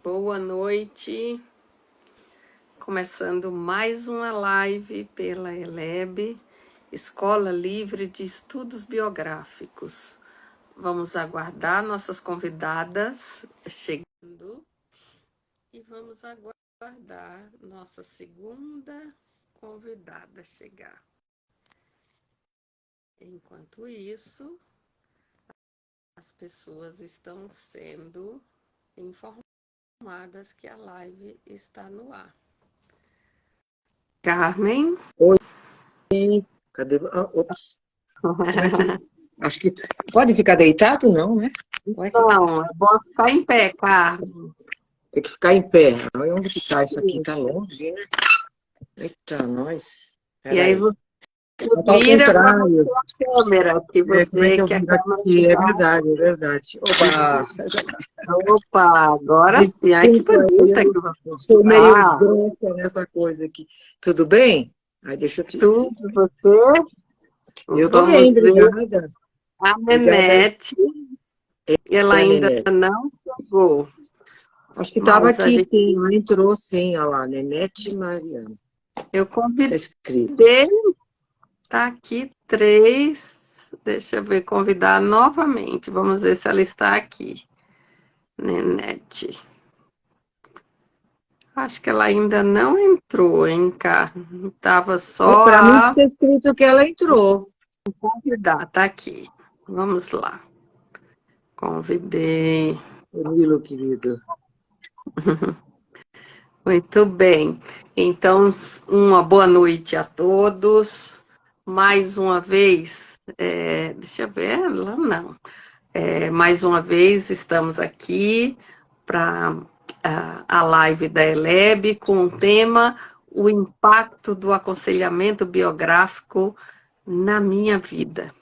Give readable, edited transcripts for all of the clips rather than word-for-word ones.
Boa noite, começando mais uma live pela ELEB, Escola Livre de Estudos Biográficos. Vamos aguardar nossas convidadas chegando e vamos aguardar nossa segunda convidada chegar. Enquanto isso, as pessoas estão sendo informadas que a live está no ar. Carmen? Oi, cadê? Ops. Acho que pode ficar deitado, não, né? Não, é bom ficar em pé, Carmen. Tem que ficar em pé. Onde que tá? Isso aqui tá longe, né? Eita, nós. E aí você Tá ao vira para contrário. a câmera, que Como é você que eu que a viro câmera aqui? É está. verdade, é verdade. Opa! Opa, agora sim. Ai, que Desculpa, bonita que você eu sou meio está. grossa nessa coisa aqui. Tudo bem? Aí deixa eu te... Tudo, você? Eu tô bem, Vamos ver obrigada. a Obrigada aí, Nenete. Ela ainda Nenete. não chegou, Acho que estava mas a aqui, gente, sim. Ela entrou, sim. Olha lá, Nenete Mariana. eu Está escrito. convidei, tá aqui 3. Deixa eu ver, convidar novamente. Vamos ver se ela está aqui. Nenete. Acho que ela ainda não entrou, hein, Carmen? Estava só Para mim a está escrito que ela entrou. convidar, tá aqui. Vamos lá. Convidei. Danilo, querido. Muito bem. Então, uma boa noite a todos. Mais uma vez, deixa eu ver, ela não. Mais uma vez, estamos aqui para a live da ELEB com o tema O Impacto do Aconselhamento Biográfico na Minha Vida.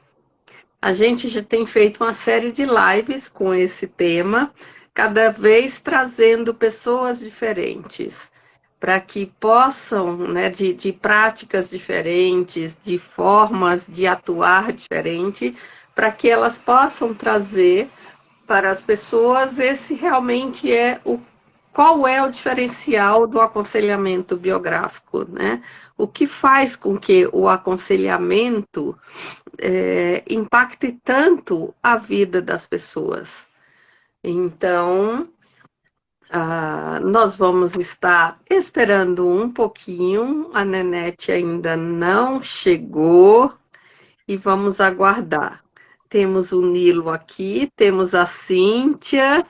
A gente já tem feito uma série de lives com esse tema, cada vez trazendo pessoas diferentes, para que possam, né, de práticas diferentes, de formas de atuar diferente, para que elas possam trazer para as pessoas esse realmente qual é o diferencial do aconselhamento biográfico, né? O que faz com que o aconselhamento impacte tanto a vida das pessoas. Então, nós vamos estar esperando um pouquinho, a Nenete ainda não chegou e vamos aguardar. Temos o Nilo aqui, temos a Cíntia,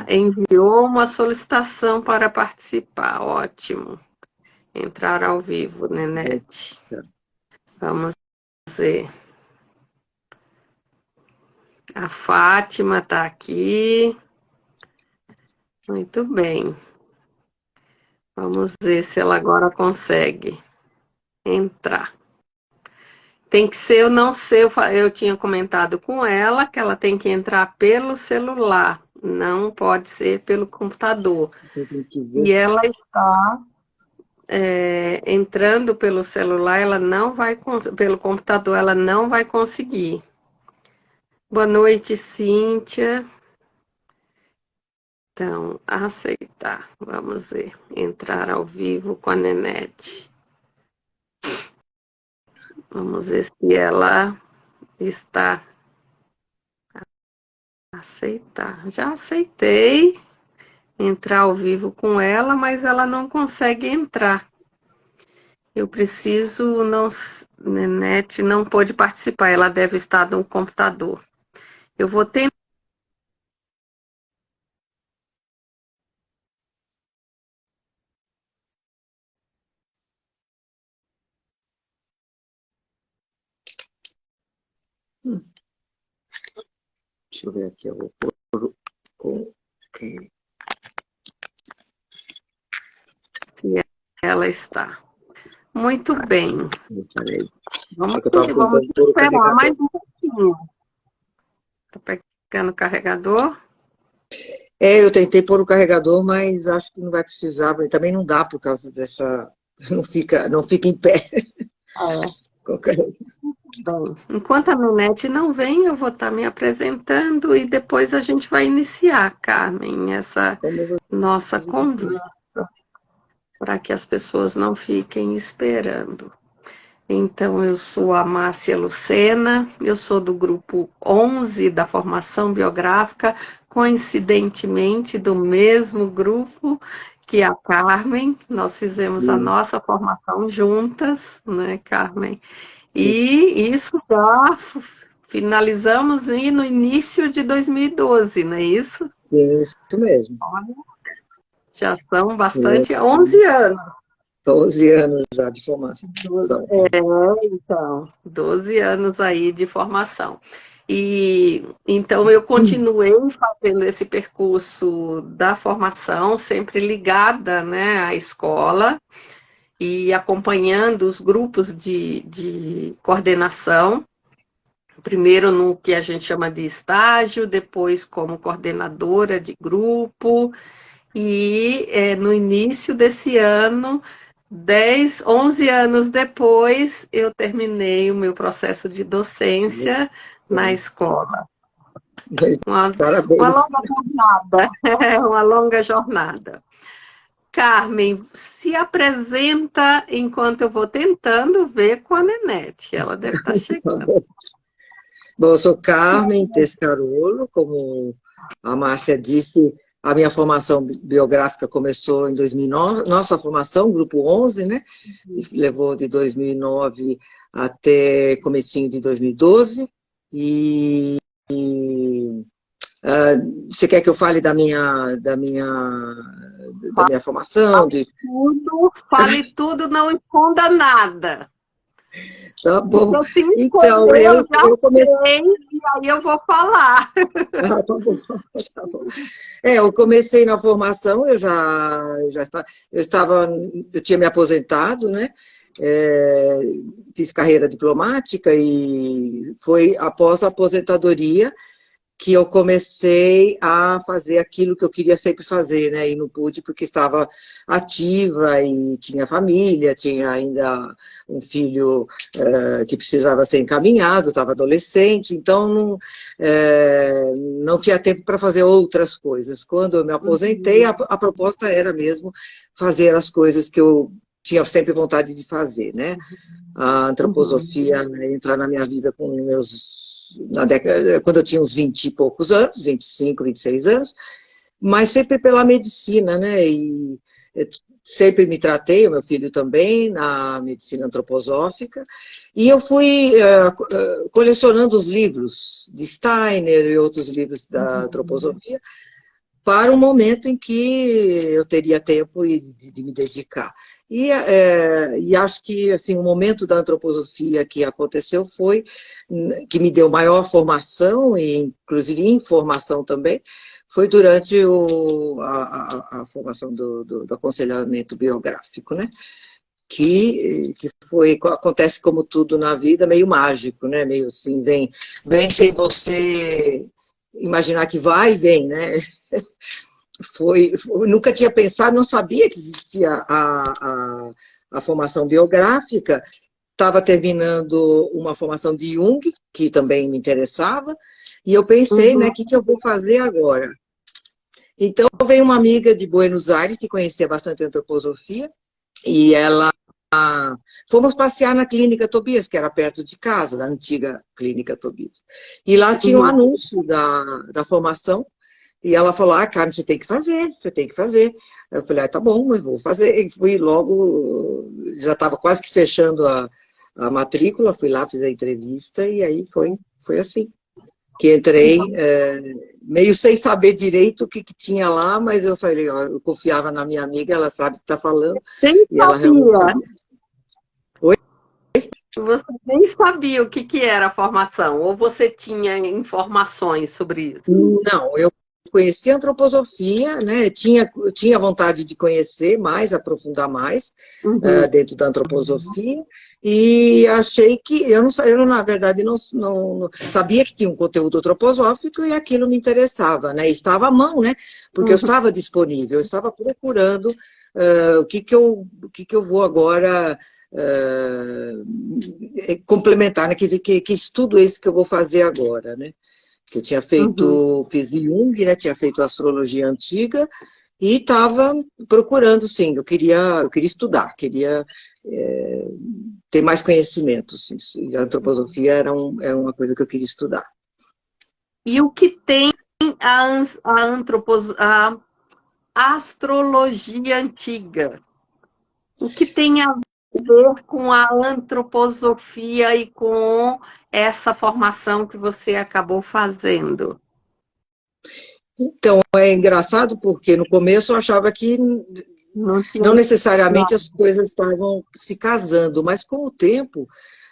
enviou uma solicitação para participar, ótimo. Entrar ao vivo, Nenete. Vamos ver. A Fátima está aqui. Muito bem. Vamos ver se ela agora consegue entrar. Tem que ser, eu não sei, eu tinha comentado com ela que ela tem que entrar pelo celular, não pode ser pelo computador. E ela está entrando pelo celular, ela não vai, pelo computador, ela não vai conseguir. Boa noite, Cíntia. Então, aceitar. Vamos ver. Entrar ao vivo com a Nenete. Vamos ver se ela está. Aceitar. Já aceitei entrar ao vivo com ela, mas ela não consegue entrar. Eu preciso, não, Nenete não pôde participar, ela deve estar no computador. Eu vou tentar. Deixa eu ver aqui, eu vou pôr com quem? Se ela está. Muito bem. Vamos, É que eu estava vamos tentando pôr o esperar mais carregador. um pouquinho. Está pegando o carregador? Eu tentei pôr o carregador, mas acho que não vai precisar. Também não dá por causa dessa... Não fica em pé. Bom, enquanto a Nanete não vem, eu vou estar me apresentando e depois a gente vai iniciar, Carmen, essa Como nossa você... conversa, para que as pessoas não fiquem esperando. Então, eu sou a Márcia Lucena, eu sou do grupo 11 da formação biográfica, coincidentemente do mesmo grupo que a Carmen. Nós fizemos a Sim, nossa formação juntas, né, Carmen? sim, E isso já finalizamos no início de 2012, não é isso? sim, isso mesmo. Já são É, bastante, 11 anos. 12 anos já de formação. Então, 12 anos aí de formação. E então eu continuei fazendo esse percurso da formação, sempre ligada, né, à escola e acompanhando os grupos de coordenação, primeiro no que a gente chama de estágio, depois como coordenadora de grupo, e no início desse ano, 11 anos depois, eu terminei o meu processo de docência na escola. Uma Parabéns. longa jornada, uma longa jornada. Carmen, se apresenta enquanto eu vou tentando ver com a Nenete. Ela deve estar Tá chegando. bom. Bom, eu sou Carmen Tescarolo, como a Márcia disse, a minha formação biográfica começou em 2009, nossa formação, Grupo 11, né? Levou de 2009 até comecinho de 2012. Você quer que eu fale da minha formação? Fale tudo, não esconda nada. Tá bom. Eu se Então, esconder, eu já eu comecei. sei, e aí eu vou falar. Ah, tá bom, tá bom. Eu comecei na formação, eu tinha me aposentado, né? Fiz carreira diplomática e foi após a aposentadoria que eu comecei a fazer aquilo que eu queria sempre fazer, né? E não pude porque estava ativa e tinha família, tinha ainda um filho que precisava ser encaminhado, estava adolescente, então não tinha tempo para fazer outras coisas. Quando eu me aposentei, a proposta era mesmo fazer as coisas que eu tinha sempre vontade de fazer, né? A antroposofia entrar na minha vida com quando eu tinha uns 20 e poucos anos, 25, 26 anos, mas sempre pela medicina, né? E sempre me tratei, o meu filho também, na medicina antroposófica, e eu fui colecionando os livros de Steiner e outros livros da antroposofia para um momento em que eu teria tempo de me dedicar. E acho que assim, o momento da antroposofia que aconteceu foi que me deu maior formação, e inclusive informação também, foi durante a formação do aconselhamento biográfico, né? Que acontece como tudo na vida, meio mágico, né? Meio assim, vem sem você imaginar que vai e vem, né? Nunca tinha pensado, não sabia que existia a formação biográfica. Estava terminando uma formação de Jung, que também me interessava, e eu pensei, né, o que eu vou fazer agora? Então, veio uma amiga de Buenos Aires, que conhecia bastante antroposofia, e fomos passear na Clínica Tobias, que era perto de casa, da antiga Clínica Tobias. E lá tinha um anúncio da formação, e ela falou, Carmen, você tem que fazer, você tem que fazer. Eu falei, tá bom, eu vou fazer. E fui logo, já estava quase que fechando a matrícula, fui lá, fiz a entrevista, e aí foi assim. Que entrei, meio sem saber direito o que tinha lá, mas eu falei, ó, eu confiava na minha amiga, ela sabe o que está falando, e ela realmente sabia. Oi? Você nem sabia o que era a formação, ou você tinha informações sobre isso? Não, eu conheci a antroposofia, né? Tinha vontade de conhecer mais, aprofundar mais dentro da antroposofia, e achei que, eu na verdade, não sabia que tinha um conteúdo antroposófico e aquilo me interessava, né? Estava à mão, né? Porque eu estava disponível, eu estava procurando o que eu vou agora complementar, né? Quer dizer, que estudo é esse que eu vou fazer agora, né? Que eu tinha feito, fiz Jung, né? Tinha feito astrologia antiga e estava procurando, sim, eu queria estudar, queria ter mais conhecimento, sim, e a antroposofia era uma coisa que eu queria estudar. E o que tem a astrologia antiga? O que tem a ver com a antroposofia e com essa formação que você acabou fazendo? Então, é engraçado porque no começo eu achava que não necessariamente as coisas estavam se casando, mas com o tempo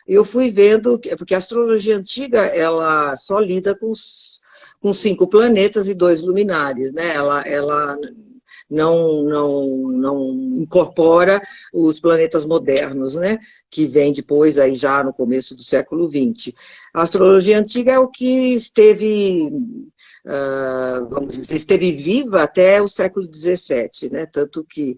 eu fui vendo, porque a astrologia antiga, ela só lida com 5 planetas e 2 luminares, né? Ela não incorpora os planetas modernos, né? Que vem depois, aí já no começo do século XX. A astrologia antiga é o que esteve, vamos dizer, esteve viva até o século XVII, né? Tanto que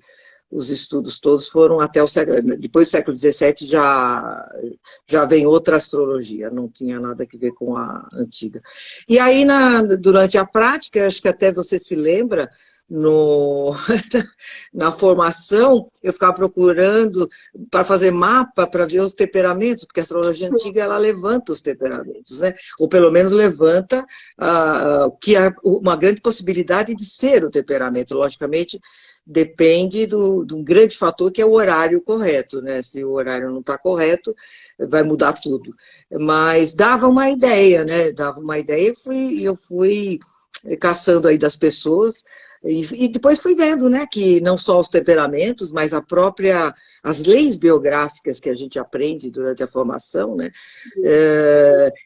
os estudos todos foram até o século... Depois do século XVII já vem outra astrologia, não tinha nada a ver com a antiga. E aí, durante a prática, acho que até você se lembra, na formação, eu ficava procurando para fazer mapa, para ver os temperamentos, porque a astrologia antiga, ela levanta os temperamentos, né? Ou pelo menos levanta que há uma grande possibilidade de ser o temperamento. Logicamente, depende de um grande fator, que é o horário correto, né? Se o horário não está correto, vai mudar tudo. Mas dava uma ideia, né? Dava uma ideia e eu fui caçando aí das pessoas, e depois fui vendo, né, que não só os temperamentos, mas as leis biográficas que a gente aprende durante a formação, né,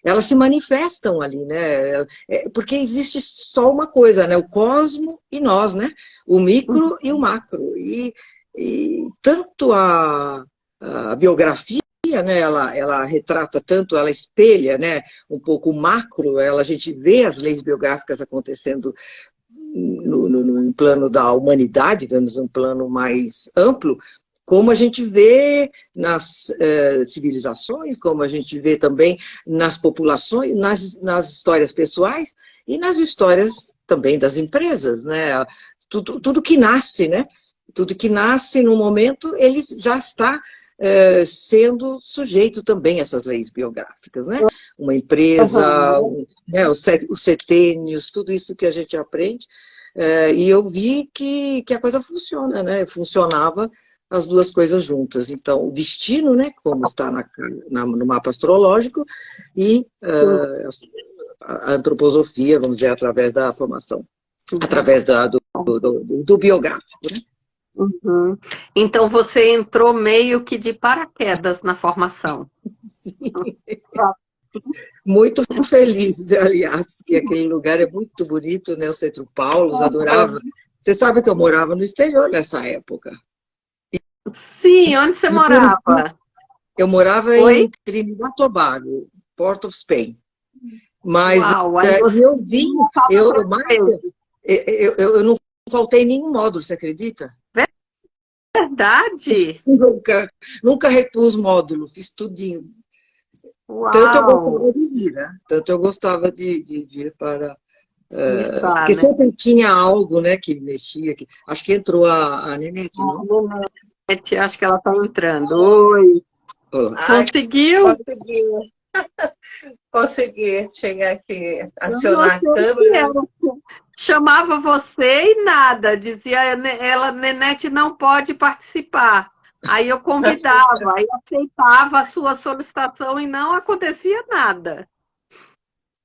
elas se manifestam ali, né, porque existe só uma coisa, né, o cosmo e nós, né, o micro e o macro, e tanto a biografia, né, ela retrata tanto, ela espelha, né, um pouco o macro, a gente vê as leis biográficas acontecendo no plano da humanidade, digamos, um plano mais amplo, como a gente vê nas civilizações, como a gente vê também nas populações, nas histórias pessoais e nas histórias também das empresas, né? Tudo que nasce, né? Tudo que nasce no momento, ele já está sendo sujeito também a essas leis biográficas, né? Uma empresa, né, os setênios, tudo isso que a gente aprende, e eu vi que a coisa funciona, né? Funcionava as duas coisas juntas. Então, o destino, né, como está no mapa astrológico, e a antroposofia, vamos dizer, através da formação, através do biográfico, né? Uhum. Então, você entrou meio que de paraquedas na formação. Sim. Muito feliz, aliás, que aquele lugar é muito bonito, né? O Centro Paulo, adorava. Você sabe que eu morava no exterior nessa época. Sim, onde você morava? Eu morava em Trinidad e Tobago, Port of Spain. Mas eu vim, eu não faltei nenhum módulo, você acredita? Verdade? Nunca repus módulo, fiz tudinho. Uau. Tanto eu gostava de vir, né? Tanto eu gostava de vir para... porque sempre tinha algo, né, que mexia. Acho que entrou a Nenete, não? Nenete, acho que ela está entrando. Oi. Conseguiu? Consegui chegar aqui, acionar a câmera. Chamava você e nada, dizia ela, Nenete não pode participar. Aí eu convidava, aí aceitava a sua solicitação e não acontecia nada.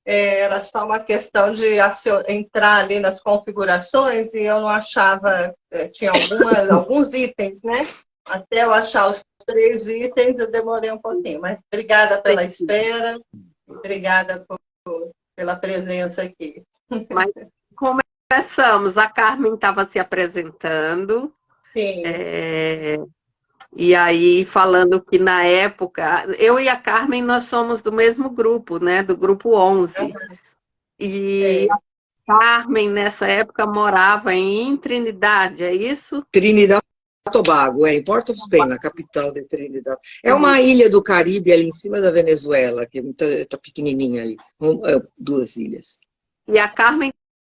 Era só uma questão de entrar ali nas configurações e eu não achava, tinha alguns itens, né? Até eu achar os 3 itens eu demorei um pouquinho, mas obrigada pela espera, obrigada pela presença aqui. Mas começamos, a Carmen estava se apresentando. Sim. E aí, falando que na época, eu e a Carmen, nós somos do mesmo grupo, né? Do grupo 11. E a Carmen, nessa época, morava em Trinidade, é isso? Trinidad Tobago, em Port of Spain, na capital de Trinidad. É uma ilha do Caribe ali em cima da Venezuela, que tá pequenininha ali, 2 ilhas. E a Carmen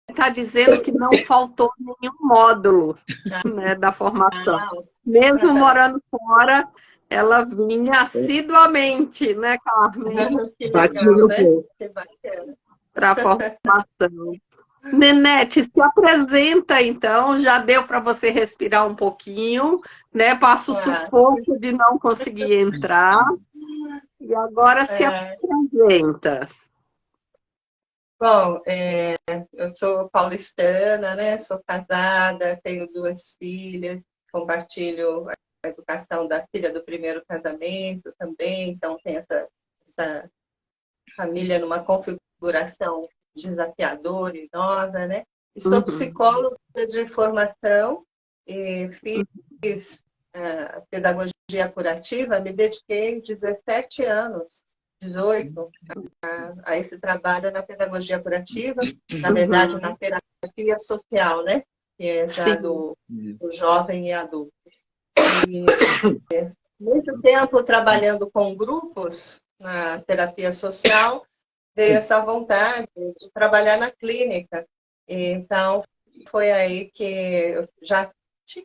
está dizendo que não faltou nenhum módulo, né, da formação. Mesmo morando fora, ela vinha assiduamente, né, Carmen? Batia no ponto. Para a formação. Nenete, se apresenta, então, já deu para você respirar um pouquinho, né? Passa o sufoco de não conseguir entrar. E agora se apresenta. Bom, eu sou paulistana, né? Sou casada, tenho 2 filhas, compartilho a educação da filha do primeiro casamento também, então tem essa família numa configuração desafiadora e nova, né? Sou psicóloga de formação e fiz pedagogia curativa, me dediquei 17 anos, 18, a esse trabalho na pedagogia curativa, na verdade na terapia social, né? Que é já do jovem e adulto. E muito tempo trabalhando com grupos na terapia social, veio essa vontade de trabalhar na clínica. Então, foi aí que eu já tinha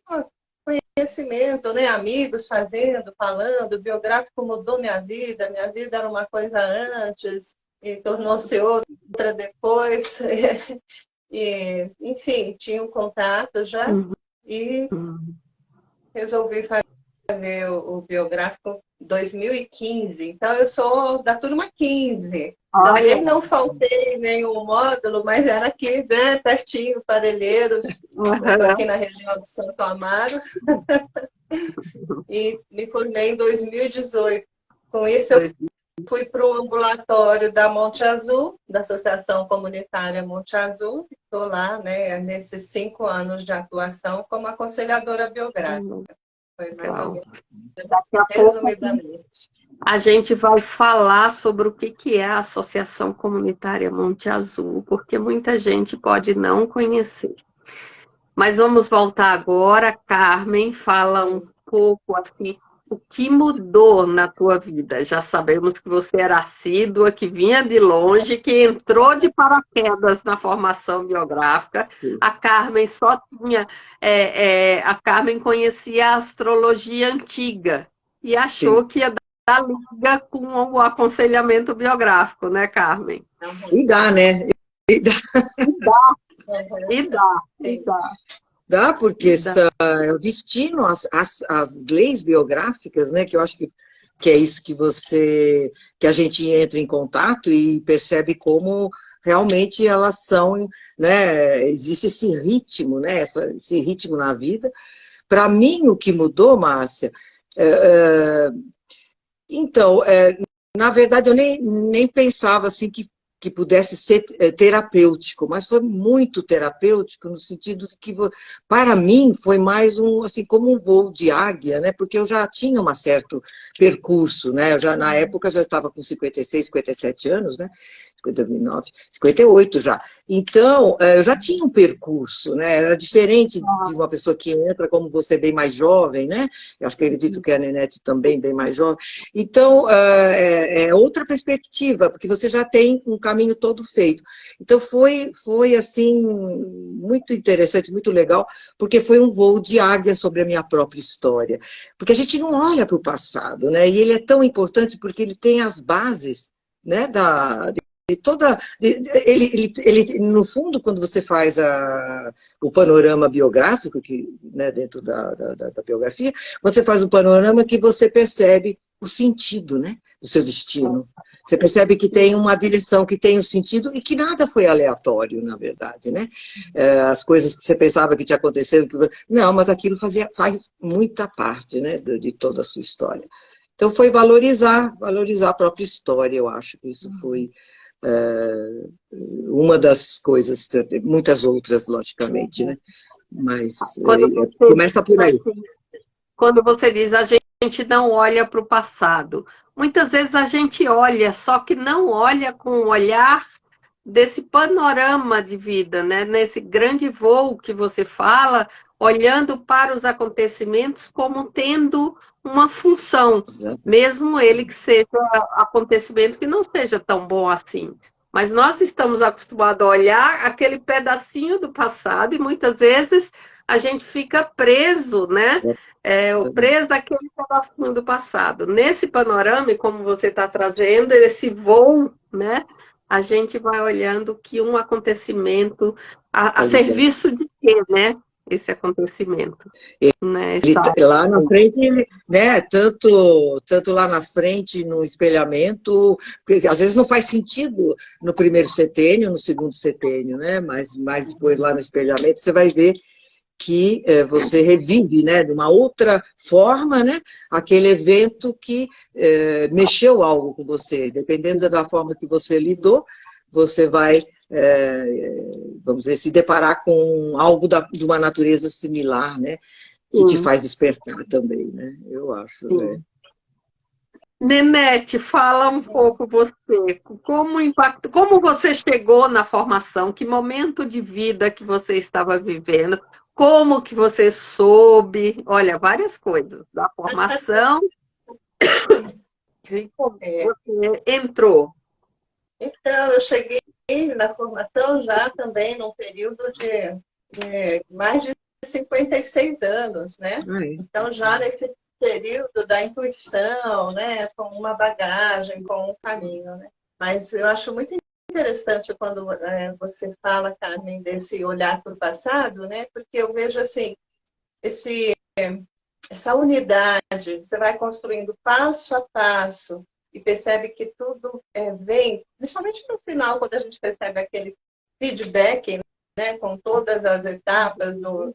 conhecimento, né? Amigos fazendo, falando, o biográfico mudou minha vida era uma coisa antes e tornou-se outra depois. E, enfim, tinha um contato já e resolvi fazer o biográfico em 2015. Então, eu sou da turma 15. Também não faltei nenhum módulo, mas era aqui, né, pertinho, Parelheiros, aqui na região de Santo Amaro. E me formei em 2018. Com isso, eu fui para o ambulatório da Monte Azul, da Associação Comunitária Monte Azul. Estou lá, né, nesses 5 anos de atuação como aconselhadora biográfica. Foi mais ou menos, resumidamente. A gente vai falar sobre o que é a Associação Comunitária Monte Azul, porque muita gente pode não conhecer. Mas vamos voltar agora. Carmen, fala um pouco assim, o que mudou na tua vida? Já sabemos que você era assídua, que vinha de longe, que entrou de paraquedas na formação biográfica. A Carmen só tinha... a Carmen conhecia a astrologia antiga e achou que ia dar liga com o aconselhamento biográfico, né, Carmen? E dá, né? E dá. Dá, porque é o destino, as leis biográficas, né? Que eu acho que é isso que a gente entra em contato e percebe como realmente elas são, né? Existe esse ritmo, né? Esse ritmo na vida. Para mim, o que mudou, Márcia, então, na verdade, eu nem pensava assim que pudesse ser terapêutico, mas foi muito terapêutico no sentido de que, para mim, foi mais assim, como um voo de águia, né? Porque eu já tinha um certo percurso, né? Na época, já estava com 56, 57 anos, né? 59, 58 já. Então, eu já tinha um percurso, né? Era diferente de uma pessoa que entra como você, bem mais jovem, né? Eu acho que acredito que a Nenete também, bem mais jovem. Então, é outra perspectiva, porque você já tem um caminho todo feito. Então, foi assim, muito interessante, muito legal, porque foi um voo de águia sobre a minha própria história. Porque a gente não olha para o passado, né? E ele é tão importante porque ele tem as bases, né, ele, no fundo, quando você faz o panorama biográfico, né, dentro da biografia, quando você faz o panorama que você percebe o sentido, né, do seu destino. Você percebe que tem uma direção, que tem um sentido e que nada foi aleatório, na verdade, né? As coisas que você pensava que te aconteceram, não, mas aquilo faz muita parte, né, de toda a sua história. Então, foi valorizar a própria história, eu acho que isso foi... uma das coisas, muitas outras, logicamente, né? Mas começa por aí. Quando você diz a gente não olha para o passado, muitas vezes a gente olha, só que não olha com um olhar desse panorama de vida, né? Nesse grande voo que você fala, olhando para os acontecimentos como tendo uma função, mesmo ele que seja acontecimento que não seja tão bom assim. Mas nós estamos acostumados a olhar aquele pedacinho do passado e muitas vezes a gente fica preso, né? Preso daquele pedacinho do passado. Nesse panorama, como você está trazendo, esse voo, né? A gente vai olhando que um acontecimento, a serviço de quê, né? Esse acontecimento. Né? Lá na frente, né? Tanto lá na frente, no espelhamento, porque às vezes não faz sentido no primeiro setênio, no segundo setênio, né? Mas depois lá no espelhamento você vai ver que você revive, né, de uma outra forma, né, aquele evento que mexeu algo com você. Dependendo da forma que você lidou, você vai, vamos dizer, se deparar com algo de uma natureza similar, né, que te faz despertar também, né, eu acho. Né? Nenete, fala um pouco você, como você chegou na formação, que momento de vida que você estava vivendo, como que você soube, olha, várias coisas, da formação, como você entrou. Então, eu cheguei na formação já também num período de mais de 56 anos, né? Então, já nesse período da intuição, né? Com uma bagagem, com um caminho, né? Mas eu acho muito interessante quando você fala, Carmen, desse olhar para o passado, né? Porque eu vejo assim, essa unidade, você vai construindo passo a passo e percebe que tudo vem, principalmente no final, quando a gente recebe aquele feedback, né? Com todas as etapas do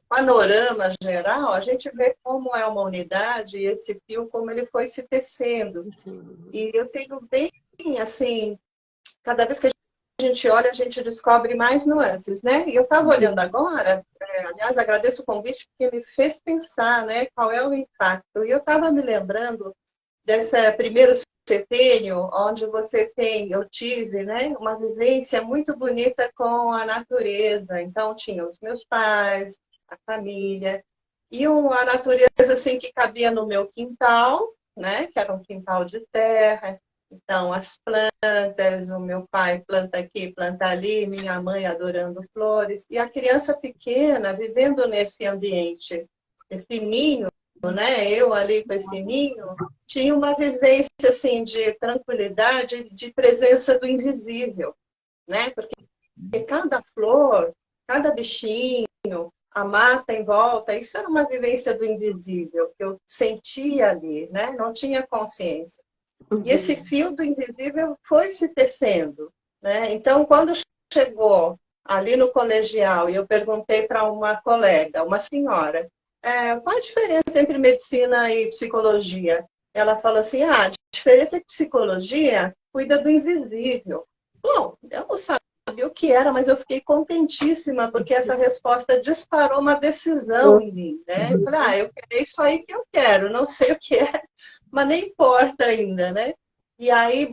panorama geral, a gente vê como é uma unidade e esse fio, como ele foi se tecendo. E eu tenho bem, assim, cada vez que a gente olha, a gente descobre mais nuances, né? E eu estava olhando agora, aliás, agradeço o convite, porque me fez pensar, né, qual é o impacto. E eu estava me lembrando desse primeiro setênio, onde eu tive, né, uma vivência muito bonita com a natureza. Então, tinha os meus pais, a família, e a natureza, assim, que cabia no meu quintal, né, que era um quintal de terra. Então, as plantas, o meu pai planta aqui, planta ali, minha mãe adorando flores. E a criança pequena vivendo nesse ambiente, esse ninho, né? Eu ali com esse ninho, tinha uma vivência assim, de tranquilidade, de presença do invisível, né? Porque cada flor, cada bichinho, a mata em volta, isso era uma vivência do invisível, que eu sentia ali, né? Não tinha consciência. E esse fio do invisível foi se tecendo, né? Então, quando chegou ali no colegial e eu perguntei para uma colega, uma senhora, qual a diferença entre medicina e psicologia? Ela falou assim, a diferença é que psicologia cuida do invisível. Bom, eu não sabia o que era, mas eu fiquei contentíssima, porque essa resposta disparou uma decisão em mim, né? Eu falei, é isso aí que eu quero, não sei o que é, mas nem importa ainda, né? E aí,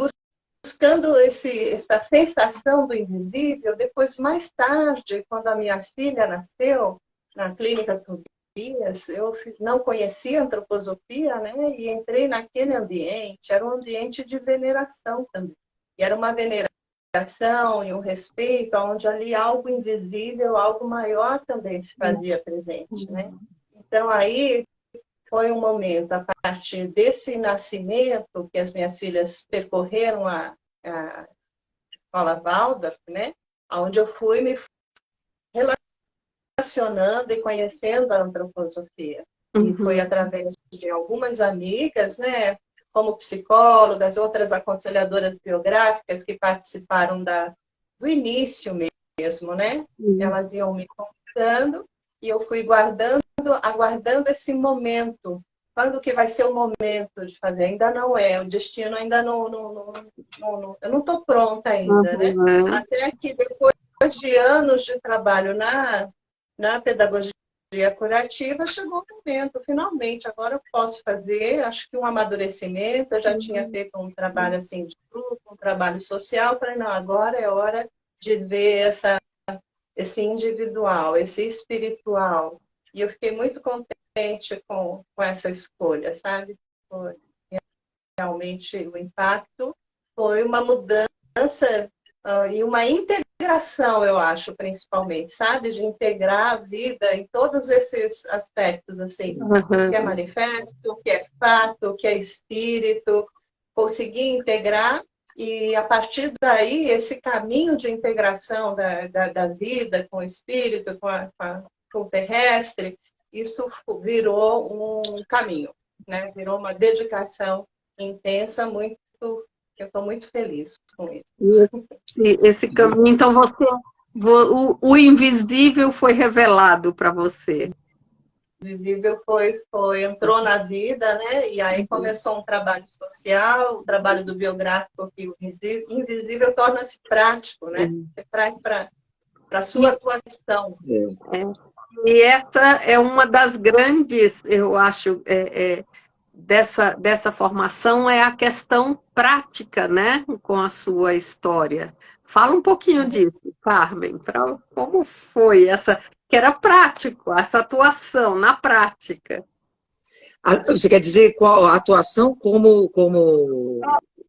buscando essa sensação do invisível, depois, mais tarde, quando a minha filha nasceu, na clínica Tobias, eu não conhecia antroposofia, né? E entrei naquele ambiente, era um ambiente de veneração também. E era uma veneração e um respeito, onde ali algo invisível, algo maior também se fazia presente, né? Então, aí foi um momento, a partir desse nascimento, que as minhas filhas percorreram a escola Waldorf, né? Onde eu fui me relacionando e conhecendo a antroposofia. E foi através de algumas amigas, né? Como psicólogas, outras aconselhadoras biográficas que participaram do início mesmo, né? Elas iam me contando e eu fui aguardando esse momento. Quando que vai ser o momento de fazer? Ainda não é, o destino ainda não eu não estou pronta ainda, né? Até que depois de anos de trabalho na pedagogia curativa, chegou o momento, finalmente, agora eu posso fazer, acho que um amadurecimento, eu já tinha feito um trabalho assim de grupo, um trabalho social, falei, não, agora é hora de ver esse individual, esse espiritual. E eu fiquei muito contente com essa escolha, sabe? Foi realmente o impacto foi uma mudança e uma integração, eu acho, principalmente, sabe? De integrar a vida em todos esses aspectos, assim, o que é manifesto, o que é fato, o que é espírito, conseguir integrar e, a partir daí, esse caminho de integração da vida com o espírito, com o terrestre, isso virou um caminho, né? Virou uma dedicação intensa, muito. Eu estou muito feliz com isso. Esse caminho, então o invisível foi revelado para você. O invisível entrou na vida, né? E aí começou um trabalho social, o trabalho do biográfico, que o invisível torna-se prático, né? Você traz para a sua atuação. E essa é uma das grandes, eu acho, dessa formação é a questão prática, né, com a sua história. Fala um pouquinho disso, Carmen, como foi que era prático, essa atuação na prática. Você quer dizer qual a atuação como...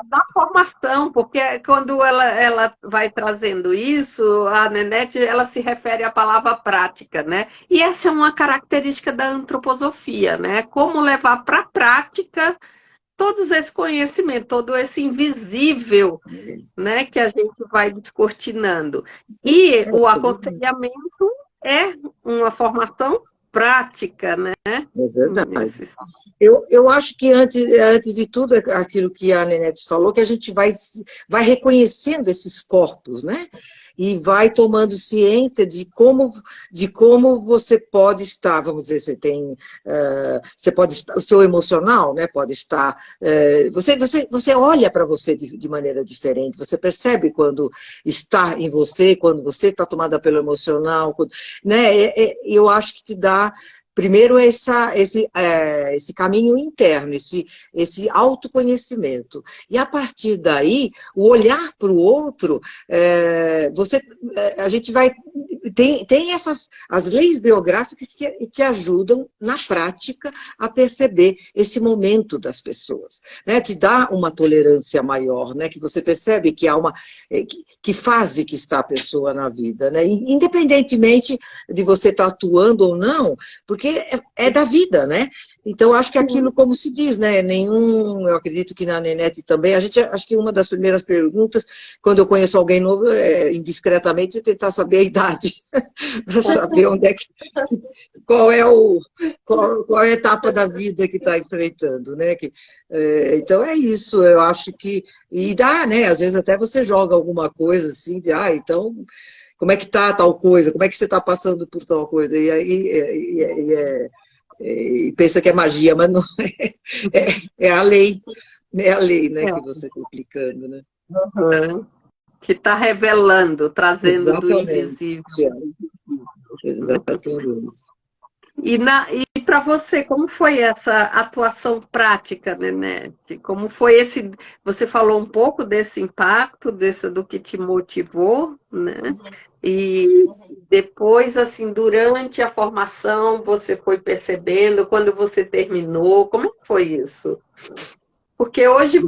Na formação, porque quando ela vai trazendo isso, a Nenete, ela se refere à palavra prática, né? E essa é uma característica da antroposofia, né? Como levar para a prática todo esse conhecimento, todo esse invisível, né, que a gente vai descortinando. E o aconselhamento é uma formação prática, né? É verdade. Eu acho que antes de tudo, aquilo que a Nenete falou, que a gente vai reconhecendo esses corpos, né? E vai tomando ciência de como você pode estar, vamos dizer, você pode estar, o seu emocional, né, pode estar, você olha para você de maneira diferente, você percebe quando está em você, quando você está tomada pelo emocional, né, eu acho que te dá primeiro esse caminho interno, esse autoconhecimento. E a partir daí, o olhar para o outro, a gente vai... Tem as leis biográficas que te ajudam, na prática, a perceber esse momento das pessoas. Né? Te dá uma tolerância maior, né? Que você percebe que há que fase que está a pessoa na vida. Né? Independentemente de você estar atuando ou não, porque é da vida, né? Então, acho que aquilo, como se diz, né? Eu acredito que na Nenete também, acho que uma das primeiras perguntas, quando eu conheço alguém novo, indiscretamente, é tentar saber a idade, para saber qual é a etapa da vida que está enfrentando, né? Então, é isso, eu acho que... E dá, né? Às vezes até você joga alguma coisa assim, então... Como é que está tal coisa? Como é que você está passando por tal coisa? E aí pensa que é magia, mas não é a lei. É a lei, né, que você está aplicando, né? Que está revelando, trazendo do invisível. Exatamente. E para você, como foi essa atuação prática, Nenete? Como foi você falou um pouco desse impacto, do que te motivou, né? E depois, assim, durante a formação, você foi percebendo, quando você terminou, como é que foi isso? Porque hoje,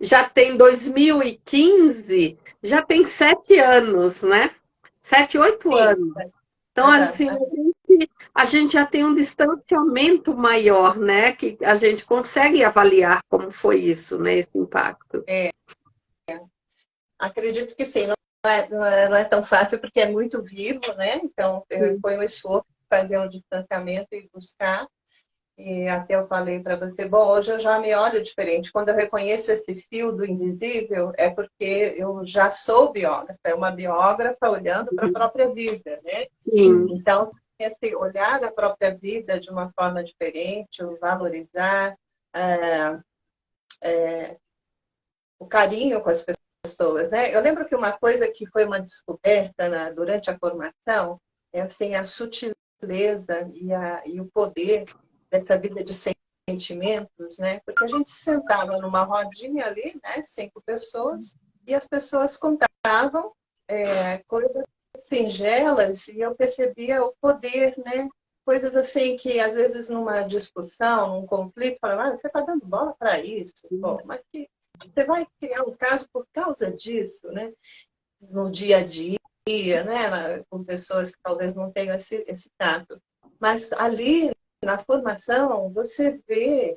já tem 2015, já tem 7 anos, né? 7, 8 anos. Então, assim, a gente já tem um distanciamento maior, né? Que a gente consegue avaliar como foi isso, né? Esse impacto. Acredito que sim. Não é tão fácil porque é muito vivo, né? Então, foi um esforço fazer um distanciamento e buscar. E até eu falei para você, bom, hoje eu já me olho diferente. Quando eu reconheço esse fio do invisível, é porque eu já sou biógrafa, é uma biógrafa olhando para a própria vida, né? Sim. Então, esse olhar a própria vida de uma forma diferente, o valorizar, o carinho com as pessoas, né? Eu lembro que uma coisa que foi uma descoberta durante a formação assim, a sutileza e o poder dessa vida de sentimentos, né? Porque a gente sentava numa rodinha ali, né? 5 pessoas, e as pessoas contavam coisas singelas e eu percebia o poder, né? Coisas assim que, às vezes, numa discussão, num conflito, falava, você está dando bola para isso? Bom, mas você vai criar um caso por causa disso, né? No dia a dia, né? Com pessoas que talvez não tenham esse tato. Mas ali, na formação, você vê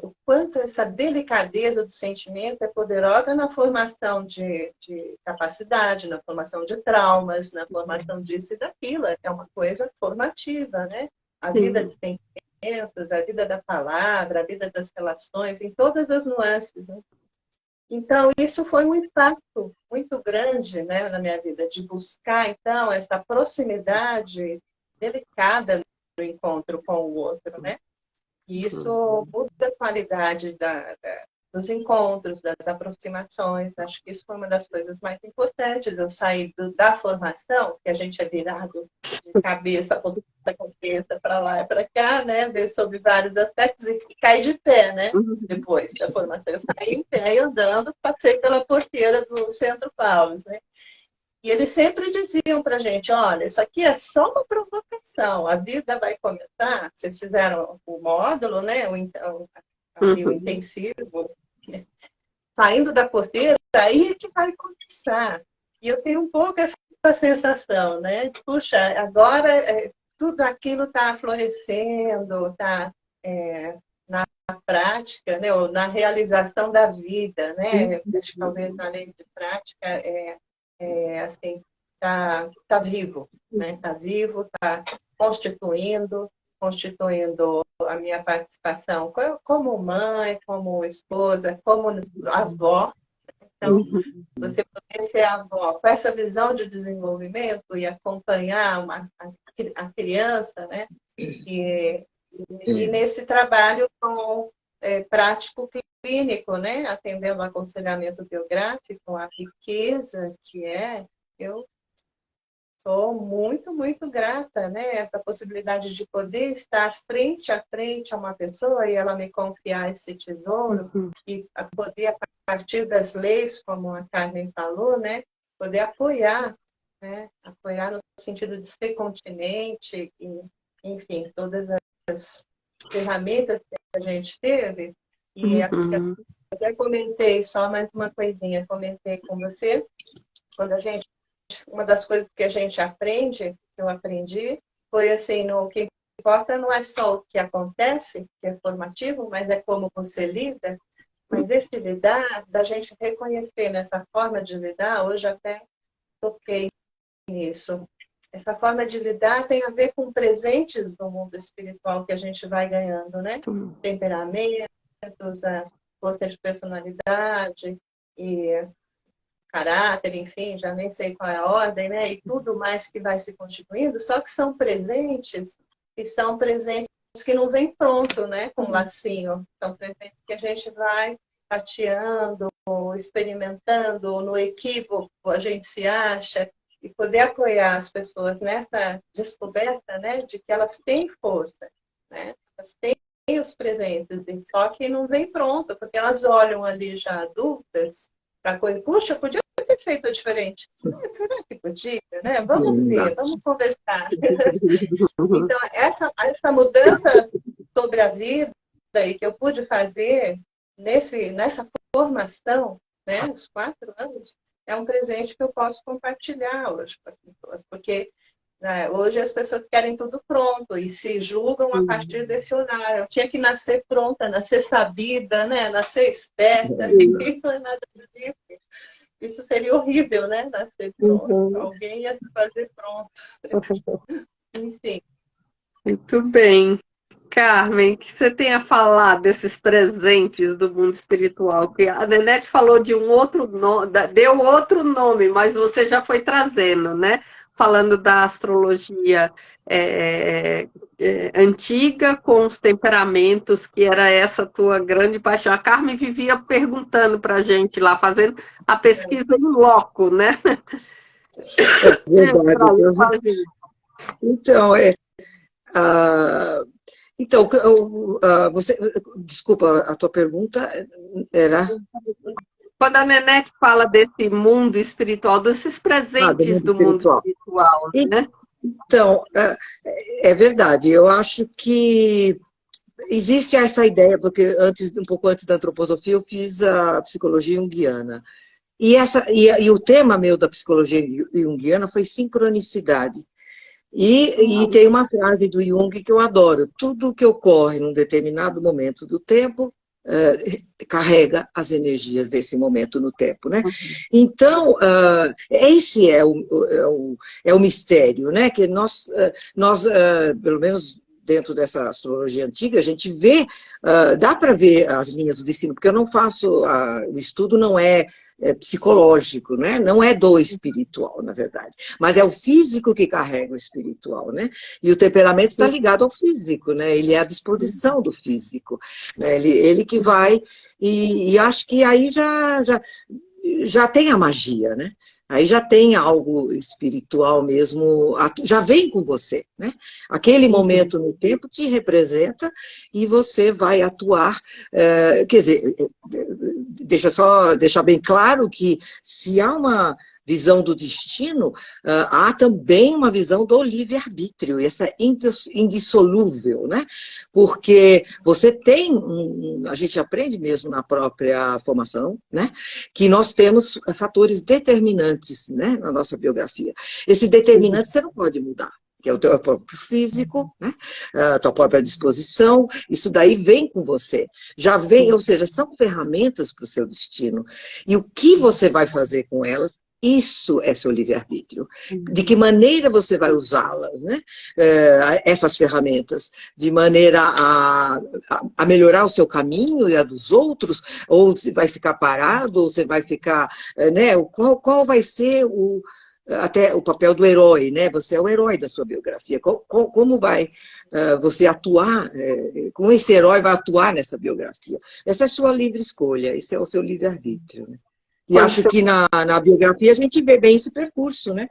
o quanto essa delicadeza do sentimento é poderosa na formação de capacidade, na formação de traumas, na formação disso e daquilo. É uma coisa formativa, né? A vida de sentimentos, a vida da palavra, a vida das relações, em todas as nuances, né? Então, isso foi um impacto muito grande, né, na minha vida, de buscar, então, essa proximidade delicada no encontro com o outro, né? E isso muda a qualidade dos encontros, das aproximações. Acho que isso foi uma das coisas mais importantes. Eu saí da formação, que a gente é virado de cabeça, ponta cabeça, para lá e para cá, né? Ver sobre vários aspectos e cair de pé, né? Depois da formação, eu saí em pé e andando, passei pela porteira do Centro Paulus, né? E eles sempre diziam para a gente, olha, isso aqui é só uma provocação, a vida vai começar, vocês fizeram o módulo, né? O intensivo, né? Saindo da porteira, aí é que vai começar. E eu tenho um pouco essa sensação, né? Puxa, agora tudo aquilo está florescendo, está na prática, né? Ou na realização da vida, né? Acho que talvez na lei de prática assim, tá vivo, né? Tá vivo, tá constituindo a minha participação como mãe, como esposa, como avó. Então, você poder ser avó com essa visão de desenvolvimento e acompanhar a criança, né? E nesse trabalho prático clínico, né? Atendendo ao aconselhamento biográfico, a riqueza que eu sou muito, muito grata, né? Essa possibilidade de poder estar frente a frente a uma pessoa e ela me confiar esse tesouro e poder, a partir das leis, como a Carmen falou, né? Poder apoiar, né? Apoiar no sentido de ser continente e, enfim, todas as ferramentas que a gente teve. E até comentei, só mais uma coisinha, comentei com você, uma das coisas que a gente aprende, que eu aprendi, foi assim, o que importa não é só o que acontece, que é formativo, mas é como você lida. Mas esse lidar, da gente reconhecer nessa forma de lidar, hoje até toquei nisso. Essa forma de lidar tem a ver com presentes do mundo espiritual que a gente vai ganhando, né? Temperamentos, a força de personalidade e caráter, enfim, já nem sei qual é a ordem, né? E tudo mais que vai se constituindo, só que são presentes que não vem pronto, né? Com um lacinho. São presentes que a gente vai tateando, experimentando, no equívoco a gente se acha, e poder apoiar as pessoas nessa descoberta, né? De que elas têm força, né? Elas têm os presentes, só que não vem pronto, porque elas olham ali já adultas para coisa, puxa, podia ter feito diferente. Será que podia? Né? Vamos ver, vamos conversar. Então, essa mudança sobre a vida e que eu pude fazer nessa formação, né, os 4 anos, é um presente que eu posso compartilhar hoje com as pessoas, porque hoje as pessoas querem tudo pronto e se julgam a partir desse olhar. Eu tinha que nascer pronta, nascer sabida, né? Nascer esperta, e não é nada disso. Isso seria horrível, né? Nascer pronto. Alguém ia se fazer pronto. Enfim. Muito bem. Carmen, o que você tem a falar desses presentes do mundo espiritual? Que a Nenete falou de um outro nome, deu outro nome, mas você já foi trazendo, né? Falando da astrologia antiga com os temperamentos, que era essa tua grande paixão. A Carmen vivia perguntando para a gente lá, fazendo a pesquisa em loco, né? É verdade. Então, ah, então você, desculpa, a tua pergunta era... Quando a Nenete fala desse mundo espiritual, desses Do presentes mundo do mundo espiritual. espiritual, né? Então, é verdade. Eu acho que existe essa ideia, porque um pouco antes da antroposofia, eu fiz a psicologia junguiana. E o tema meu da psicologia junguiana foi sincronicidade. E tem uma frase do Jung que eu adoro: tudo que ocorre num determinado momento do tempo carrega as energias desse momento no tempo, né? Então, esse é o mistério, né? Que nós pelo menos dentro dessa astrologia antiga, a gente vê, dá para ver as linhas do destino, porque eu não faço, o estudo não é psicológico, né? Não é do espiritual, na verdade. Mas é o físico que carrega o espiritual, né? E o temperamento está ligado ao físico, né? Ele é a disposição do físico, né? Ele que vai... E acho que aí já tem a magia, né? Aí já tem algo espiritual mesmo, já vem com você, né? Aquele momento no tempo te representa e você vai atuar, quer dizer, deixar bem claro que se há uma visão do destino, há também uma visão do livre-arbítrio, essa é indissolúvel, né? Porque você tem, a gente aprende mesmo na própria formação, né? Que nós temos fatores determinantes, né? Na nossa biografia. Esse determinante você não pode mudar, que é o teu próprio físico, né? A tua própria disposição, isso daí vem com você. Já vem, ou seja, são ferramentas para o seu destino. E o que você vai fazer com elas, isso é seu livre-arbítrio. De que maneira você vai usá-las, né? Essas ferramentas, de maneira a melhorar o seu caminho e a dos outros, ou você vai ficar parado, ou você vai ficar, né? Qual vai ser até o papel do herói, né? Você é o herói da sua biografia. Como vai você atuar, como esse herói vai atuar nessa biografia? Essa é a sua livre escolha, esse é o seu livre-arbítrio, né? E acho que na biografia a gente vê bem esse percurso, né?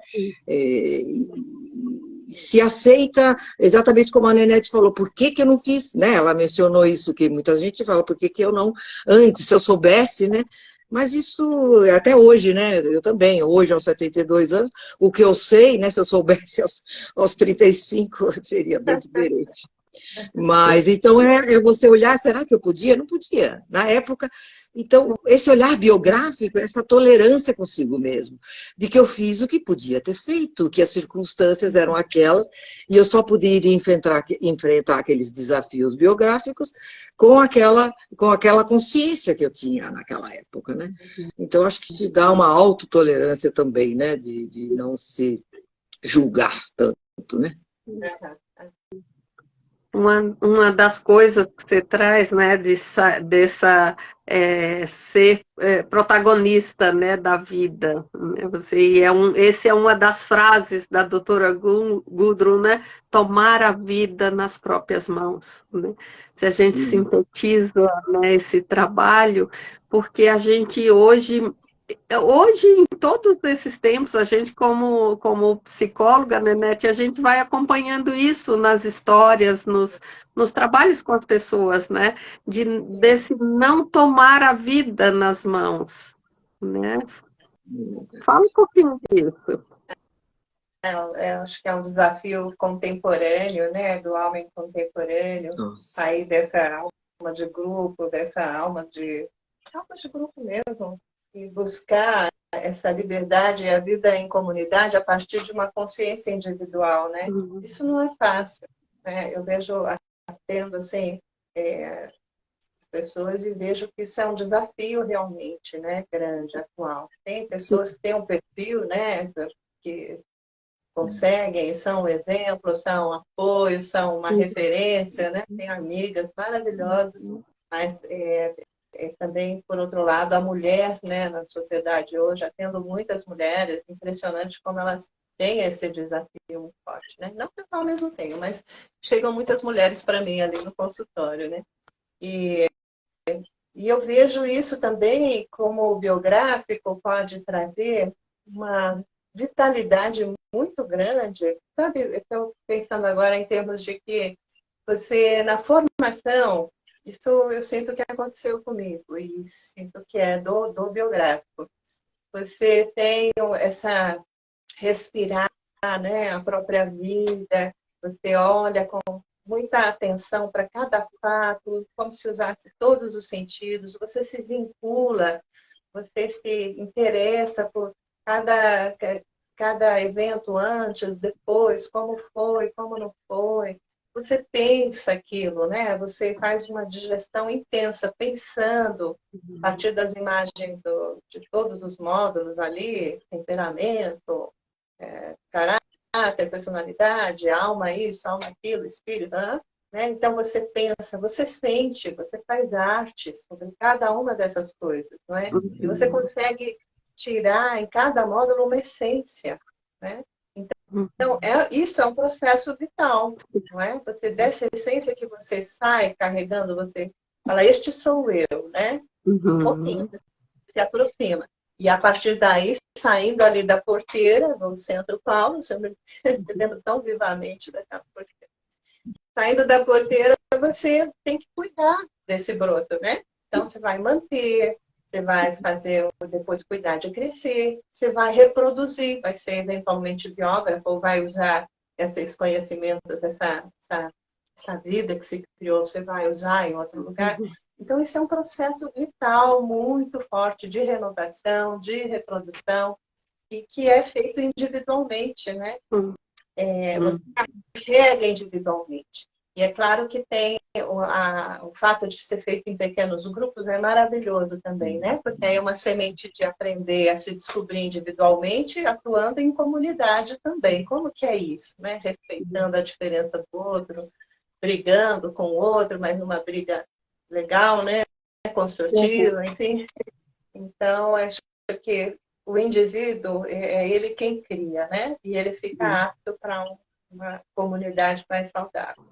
Se aceita, exatamente como a Nenete falou, por que eu não fiz, né? Ela mencionou isso, que muita gente fala, por que eu não, antes, se eu soubesse, né? Mas isso, até hoje, né? Eu também, hoje, aos 72 anos, o que eu sei, né? Se eu soubesse aos 35, seria bem diferente. Mas, então, é você olhar, será que eu podia? Não podia. Na época, então, esse olhar biográfico, essa tolerância consigo mesmo, de que eu fiz o que podia ter feito, que as circunstâncias eram aquelas, e eu só poderia enfrentar aqueles desafios biográficos com aquela consciência que eu tinha naquela época, né? Então, acho que te dá uma autotolerância também, né? De não se julgar tanto, né? Uma das coisas que você traz, né, dessa ser protagonista, né, da vida, né, esse é uma das frases da doutora Gudrun, né, tomar a vida nas próprias mãos, né? Se a gente sintetiza, né, esse trabalho, porque a gente hoje, em todos esses tempos, a gente, como psicóloga, Nenete, a gente vai acompanhando isso nas histórias, nos trabalhos com as pessoas, né? Desse não tomar a vida nas mãos, né? Fala um pouquinho disso. Acho que é um desafio contemporâneo, né? Do homem contemporâneo, sair dessa alma de grupo, dessa alma de grupo mesmo, e buscar essa liberdade e a vida em comunidade a partir de uma consciência individual, né? Isso não é fácil, né? Eu vejo, atendo assim, as pessoas e vejo que isso é um desafio realmente, né? Grande, atual. Tem pessoas que têm um perfil, né? Que conseguem, são um exemplo, são um apoio, são uma referência, né? Tem amigas maravilhosas, mas também, por outro lado, a mulher, né, na sociedade hoje, atendo muitas mulheres, impressionante como elas têm esse desafio muito forte, né? Não que eu mesmo tenho, mas chegam muitas mulheres para mim ali no consultório, né? E eu vejo isso também como biográfico pode trazer uma vitalidade muito grande. Sabe, eu estou pensando agora em termos de que você, na formação, isso eu sinto que aconteceu comigo, e sinto que é do biográfico. Você tem essa respirar, né, a própria vida, você olha com muita atenção para cada fato, como se usasse todos os sentidos, você se vincula, você se interessa por cada evento antes, depois, como foi, como não foi. Você pensa aquilo, né? Você faz uma digestão intensa, pensando a partir das imagens de todos os módulos ali, temperamento, caráter, personalidade, alma isso, alma aquilo, espírito, né? Então você pensa, você sente, você faz arte sobre cada uma dessas coisas, não é? E você consegue tirar em cada módulo uma essência, né? Então isso é um processo vital, não é? Você, dessa essência que você sai carregando, você fala, este sou eu, né? Um pouquinho, se aproxima. E a partir daí, saindo ali da porteira, do Centro Paulo, sempre me lembro tão vivamente daquela porteira. Saindo da porteira, você tem que cuidar desse broto, né? Então, você vai manter, você vai fazer, depois cuidar de crescer, você vai reproduzir, vai ser eventualmente biógrafo, ou vai usar esses conhecimentos, essa vida que se criou, você vai usar em outro lugar. Então, isso é um processo vital, muito forte, de renovação, de reprodução, e que é feito individualmente, né? Você carrega individualmente. E é claro que tem o fato de ser feito em pequenos grupos é maravilhoso também, né? Porque aí é uma semente de aprender a se descobrir individualmente, atuando em comunidade também. Como que é isso, né? Respeitando a diferença do outro, brigando com o outro, mas numa briga legal, né? Construtiva, enfim. Então, acho que o indivíduo é ele quem cria, né? E ele fica apto para uma comunidade mais saudável.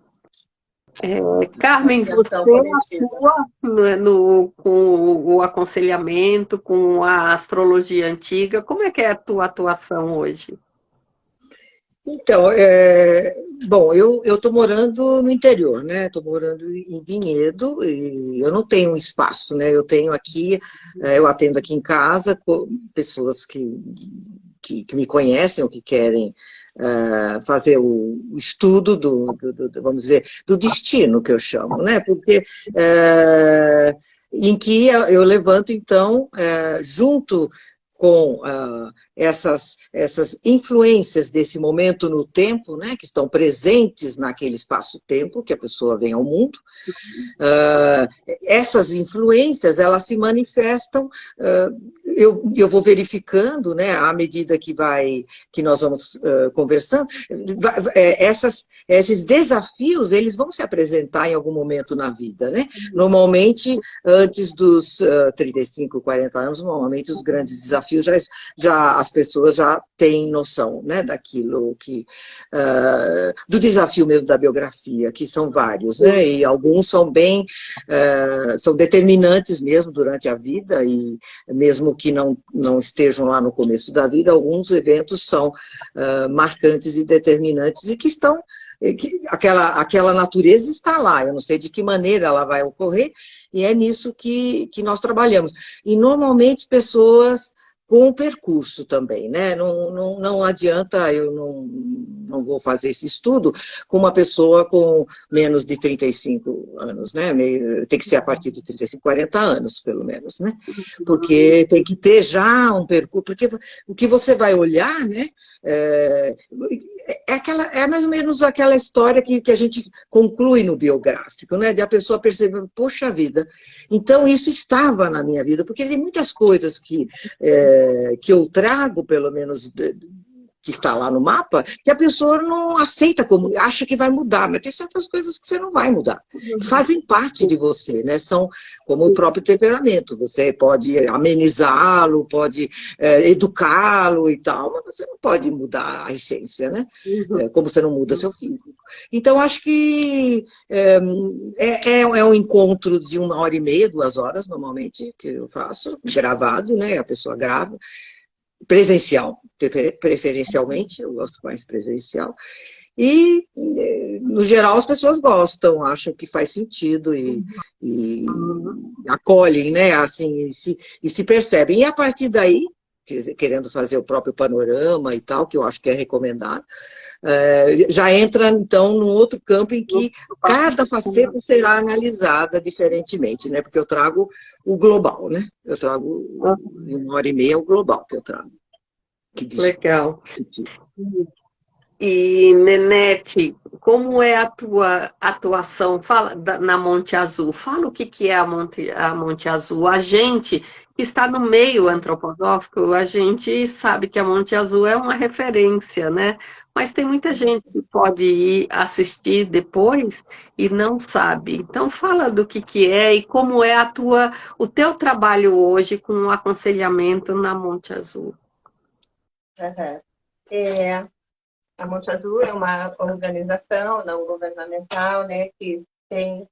Carmen, você atua com o aconselhamento, com a astrologia antiga. Como é que é a tua atuação hoje? Então, bom, eu estou morando no interior, né? Estou morando em Vinhedo e eu não tenho um espaço, né? Eu tenho aqui, eu atendo aqui em casa com pessoas que me conhecem ou que querem fazer o estudo vamos dizer, do destino, que eu chamo, né? Porque em que eu levanto, então, junto com essas influências desse momento no tempo, né, que estão presentes naquele espaço-tempo que a pessoa vem ao mundo, essas influências, elas se manifestam, eu vou verificando, né, à medida que nós vamos conversando, esses desafios, eles vão se apresentar em algum momento na vida, né? Normalmente, antes dos 35, 40 anos, normalmente os grandes desafios as pessoas já têm noção, né, daquilo do desafio mesmo da biografia, que são vários, né, e alguns são são determinantes mesmo durante a vida, e mesmo que não estejam lá no começo da vida, alguns eventos são marcantes e determinantes e que estão aquela natureza está lá, eu não sei de que maneira ela vai ocorrer, e é nisso que nós trabalhamos. E normalmente pessoas com o percurso também, né? Não adianta, eu não vou fazer esse estudo com uma pessoa com menos de 35 anos, né? Tem que ser a partir de 35, 40 anos, pelo menos, né? Porque tem que ter já um percurso, porque o que você vai olhar, né? É mais ou menos aquela história que a gente conclui no biográfico, né? De a pessoa perceber, poxa vida, então isso estava na minha vida, porque tem muitas coisas que eu trago, pelo menos, que está lá no mapa, que a pessoa não aceita como, acha que vai mudar, mas tem certas coisas que você não vai mudar, que fazem parte de você, né? São como o próprio temperamento, você pode amenizá-lo, pode educá-lo e tal, mas você não pode mudar a essência, né? Como você não muda seu físico. Então, acho que é um encontro de 1h30, 2 horas, normalmente, que eu faço, gravado, né? A pessoa grava. presencial, preferencialmente, eu gosto mais presencial. E, no geral, as pessoas gostam, acham que faz sentido e acolhem, né? Assim, e se percebem. E a partir daí, querendo fazer o próprio panorama e tal, que eu acho que é recomendado, já entra, então, num outro campo em que cada faceta será analisada diferentemente, né? Porque eu trago o global, né? Eu trago, em 1h30, o global que eu trago. Legal. E, Nenete, como é a tua atuação na Monte Azul? Fala o que é a Monte Azul. A gente que está no meio antroposófico, a gente sabe que a Monte Azul é uma referência, né? Mas tem muita gente que pode ir assistir depois e não sabe. Então, fala do que é e como é o teu trabalho hoje com o aconselhamento na Monte Azul. Uhum. A Monte Azul é uma organização não governamental, né, que tem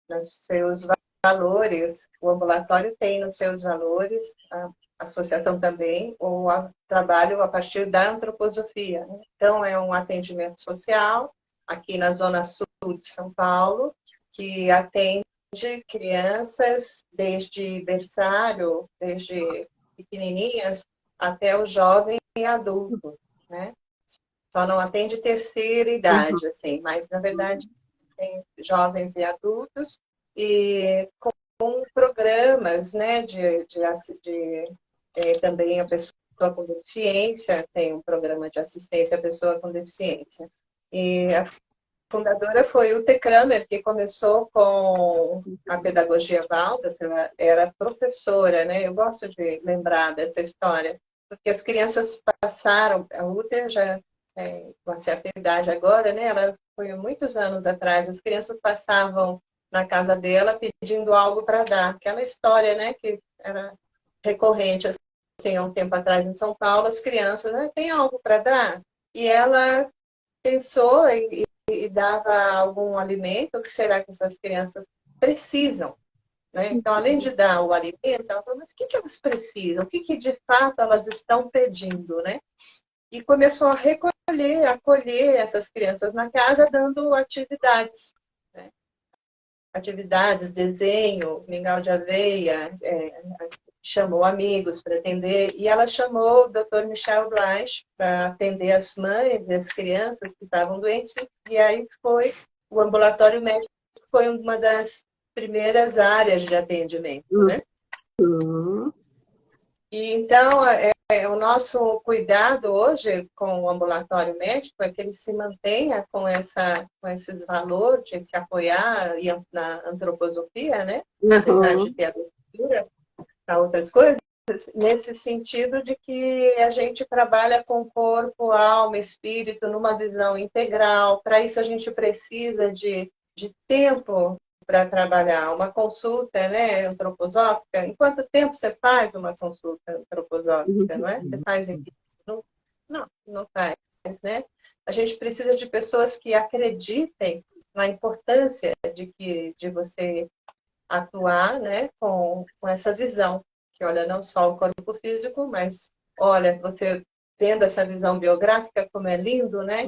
nos seus valores, o ambulatório tem nos seus valores, a associação também, o trabalho a partir da antroposofia. Né? Então, é um atendimento social aqui na Zona Sul de São Paulo, que atende crianças desde berçário, desde pequenininhas, até o jovem e adulto, né? Só não atende terceira idade, assim, mas, na verdade, tem jovens e adultos, e com programas, né, também a pessoa com deficiência, tem um programa de assistência à pessoa com deficiência. E a fundadora foi Ute Kramer, que começou com a pedagogia Waldorf, ela era professora, né, eu gosto de lembrar dessa história, porque as crianças passaram, a Ute já com uma certa idade agora, né? Ela foi há muitos anos atrás. As crianças passavam na casa dela pedindo algo para dar. Aquela história, né? Que era recorrente, assim, há um tempo atrás em São Paulo, as crianças, né? Tem algo para dar? E ela pensou e dava algum alimento. O que será que essas crianças precisam? Né? Então, além de dar o alimento, ela falou, mas o que elas precisam? O que de fato elas estão pedindo, né? E começou a acolher essas crianças na casa, dando atividades. Né? Atividades, desenho, mingau de aveia, chamou amigos para atender, e ela chamou o Dr. Michel Blanche para atender as mães e as crianças que estavam doentes, e aí foi o ambulatório médico, foi uma das primeiras áreas de atendimento, né? E então, o nosso cuidado hoje com o ambulatório médico é que ele se mantenha com esses valores, de se apoiar na antroposofia, né? Apesar de ter abertura para outras coisas, nesse sentido de que a gente trabalha com corpo, alma, espírito, numa visão integral. Para isso, a gente precisa de tempo para trabalhar uma consulta, né, antroposófica. Em quanto tempo você faz uma consulta antroposófica, não é? Você faz em... Não faz, né? A gente precisa de pessoas que acreditem na importância de você atuar, né, com essa visão, que olha não só o corpo físico, mas olha, você tendo essa visão biográfica, como é lindo, né?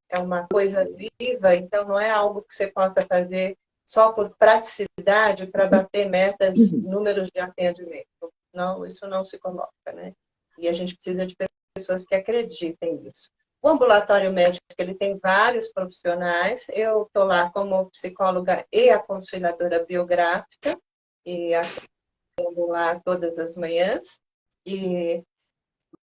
É uma coisa viva, então não é algo que você possa fazer só por praticidade para bater metas, números de atendimento. Não, isso não se coloca, né? E a gente precisa de pessoas que acreditem nisso. O ambulatório médico, ele tem vários profissionais. Eu estou lá como psicóloga e aconselhadora biográfica, e atendo lá todas as manhãs. E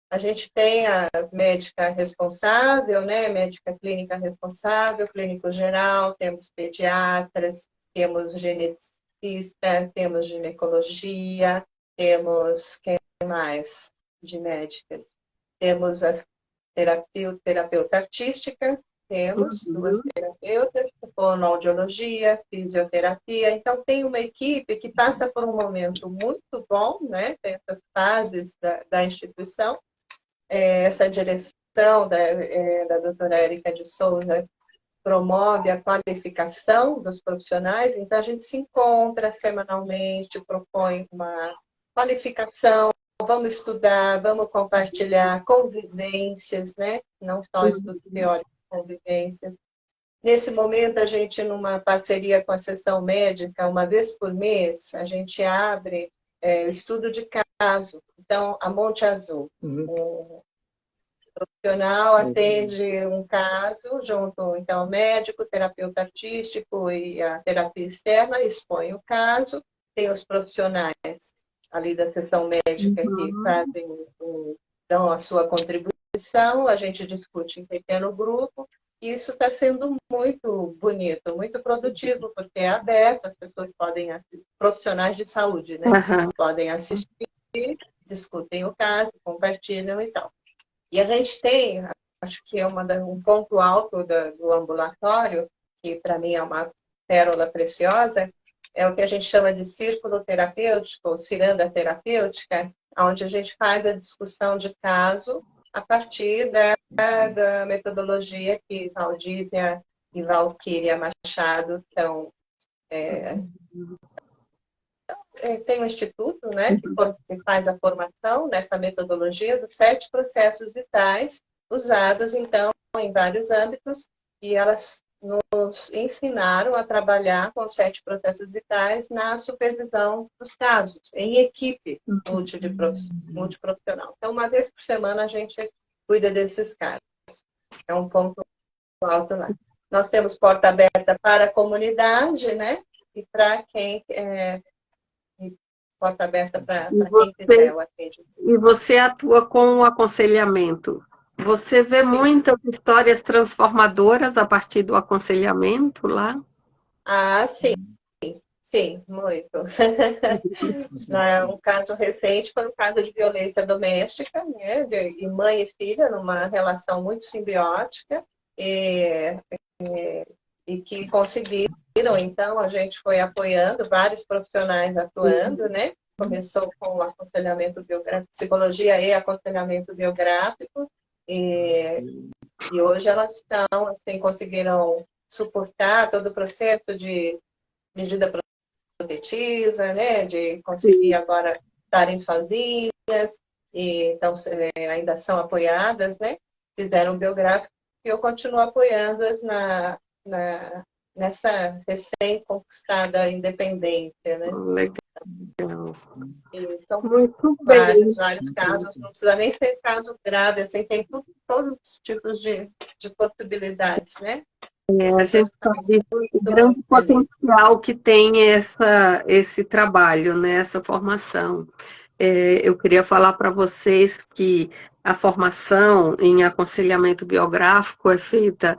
a gente tem a médica responsável, né? Médica clínica responsável, clínico geral, temos pediatras, temos geneticista, temos ginecologia, temos quem mais de médicas? Temos a terapeuta artística, temos duas terapeutas, fonoaudiologia, fisioterapia. Então, tem uma equipe que passa por um momento muito bom, né? Dessas fases da instituição. Essa direção da doutora Érica de Souza promove a qualificação dos profissionais, então a gente se encontra semanalmente, propõe uma qualificação vamos estudar, vamos compartilhar convivências, né? Não só estudo teórico, convivências. Nesse momento, a gente, numa parceria com a Seção Médica, uma vez por mês, a gente abre estudo de caso. Então, a Monte Azul, o profissional atende um caso, junto, então, médico, terapeuta artístico e a terapia externa, expõe o caso, tem os profissionais ali da Seção Médica que fazem, dão a sua contribuição, a gente discute em pequeno grupo. Isso está sendo muito bonito, muito produtivo, porque é aberto, as pessoas podem, profissionais de saúde, né? Podem assistir, discutem o caso, compartilham e tal. E a gente tem, acho que é um ponto alto do ambulatório, que para mim é uma pérola preciosa, é o que a gente chama de círculo terapêutico, ou ciranda terapêutica, onde a gente faz a discussão de caso a partir da metodologia que Valdívia e Valquíria Machado estão... tem um instituto, né, que faz a formação nessa metodologia dos 7 processos vitais, usados, então, em vários âmbitos, e elas nos ensinaram a trabalhar com os 7 processos vitais na supervisão dos casos, em equipe multiprofissional. Então, uma vez por semana, a gente cuida desses casos. É um ponto alto lá. Nós temos porta aberta para a comunidade, né? E para quem... porta aberta para quem quiser o atendimento. E você atua com o aconselhamento. Você vê muitas histórias transformadoras a partir do aconselhamento lá? Ah, sim. Sim, muito. Um caso recente foi um caso de violência doméstica, né, de mãe e filha, numa relação muito simbiótica, e que conseguiram, então, a gente foi apoiando, vários profissionais atuando, né? Começou com o aconselhamento biográfico, psicologia e aconselhamento biográfico, e hoje elas estão, assim, conseguiram suportar todo o processo de medida protetiva, né, de conseguir agora estarem sozinhas, e então ainda são apoiadas, né, fizeram um biográfico, e eu continuo apoiando-as nessa recém-conquistada independência, né. Legal. E são Muito vários bem. casos, não precisa nem ser caso grave, assim, tem todos os tipos de possibilidades, né. A gente sabe o grande potencial que tem esse trabalho, né, essa formação. Eu queria falar para vocês que a formação em aconselhamento biográfico é feita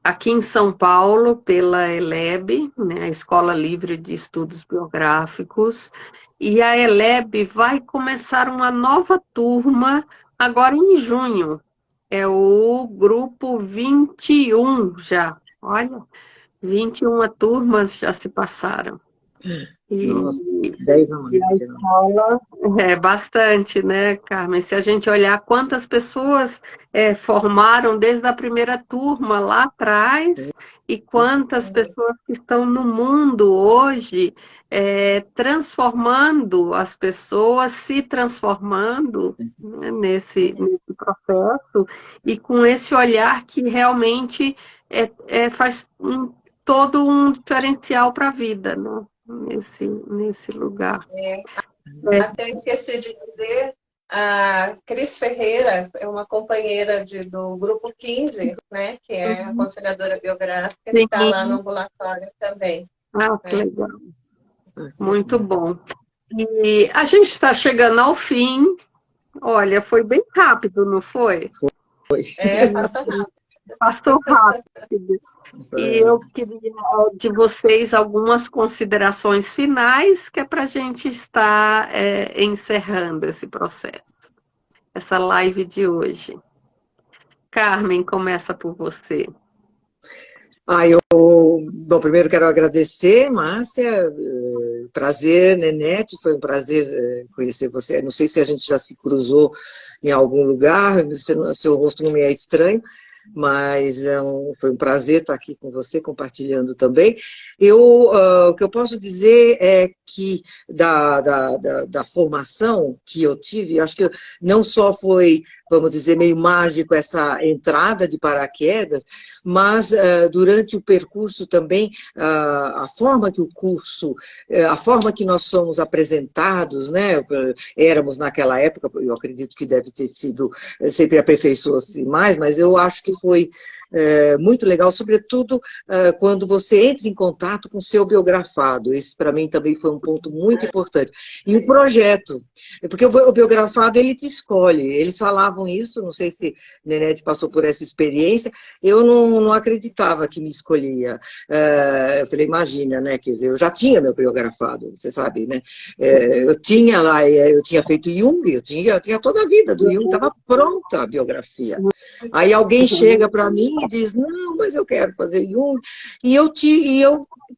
aqui em São Paulo pela ELEB, né, a Escola Livre de Estudos Biográficos, e a ELEB vai começar uma nova turma agora em junho. É o grupo 21 já. Olha, 21 turmas já se passaram. Nossa, 10 anos. E a escola é bastante, né, Carmen? Se a gente olhar quantas pessoas formaram desde a primeira turma lá atrás e quantas pessoas que estão no mundo hoje transformando as pessoas, se transformando, né, nesse processo e com esse olhar que realmente faz todo um diferencial para a vida, né? Nesse lugar. Até esqueci de dizer, a Cris Ferreira é uma companheira do grupo 15, né, que é aconselhadora biográfica, que está lá no ambulatório também. Ah, que legal. Muito bom. E a gente está chegando ao fim. Olha, foi bem rápido, não foi? Foi. Passou rápido. Passou rápido. E eu queria de vocês algumas considerações finais, que é para a gente estar encerrando esse processo, essa live de hoje. Carmen, começa por você. Bom, primeiro quero agradecer, Márcia, prazer, Nenete, foi um prazer conhecer você. Não sei se a gente já se cruzou em algum lugar, seu rosto não me é estranho, mas foi um prazer estar aqui com você, compartilhando também. O que eu posso dizer é que da formação que eu tive, acho que não só foi, vamos dizer, meio mágico essa entrada de paraquedas, mas durante o percurso também, a forma que o curso, a forma que nós somos apresentados, né? Éramos naquela época, eu acredito que deve ter sido, sempre aperfeiçoou-se mais, mas eu acho que foi muito legal, sobretudo quando você entra em contato com o seu biografado. Esse, para mim, também foi um ponto muito importante. E o projeto, porque o biografado, ele te escolhe. Eles falavam isso, não sei se Nenete passou por essa experiência, eu não acreditava que me escolhia. Eu falei, imagina, né? Quer dizer, eu já tinha meu biografado, você sabe, né? Eu tinha lá, eu tinha feito Jung, eu tinha toda a vida do Jung, estava pronta a biografia. Aí alguém chega para mim e diz, não, mas eu quero fazer Jung. E eu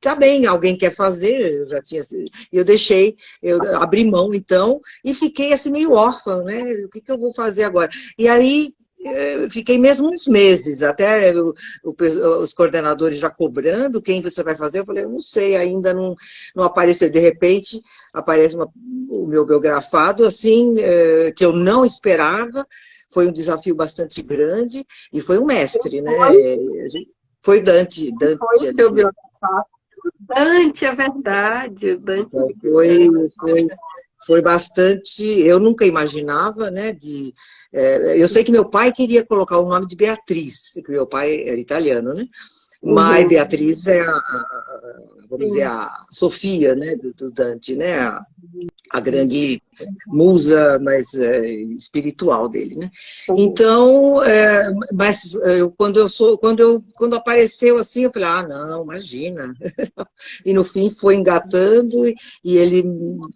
tá bem, alguém quer fazer, eu já tinha, eu deixei, eu abri mão então, e fiquei assim meio órfã, né? O que eu vou fazer agora? E aí fiquei mesmo uns meses, até os coordenadores já cobrando quem você vai fazer, eu falei, eu não sei, ainda não apareceu. De repente, aparece o meu biografado, assim, que eu não esperava. Foi um desafio bastante grande e foi um mestre, né? Foi Dante. Foi o teu biografado. Dante, é verdade. Dante. Então, foi bastante. Eu nunca imaginava, né? Eu sei que meu pai queria colocar o nome de Beatriz, porque meu pai era italiano, né? Mas Beatriz é vamos dizer, a Sofia, né, do Dante, né, a grande musa, mas espiritual dele, né? Então, mas quando apareceu assim, eu falei, não, imagina. E no fim foi engatando e ele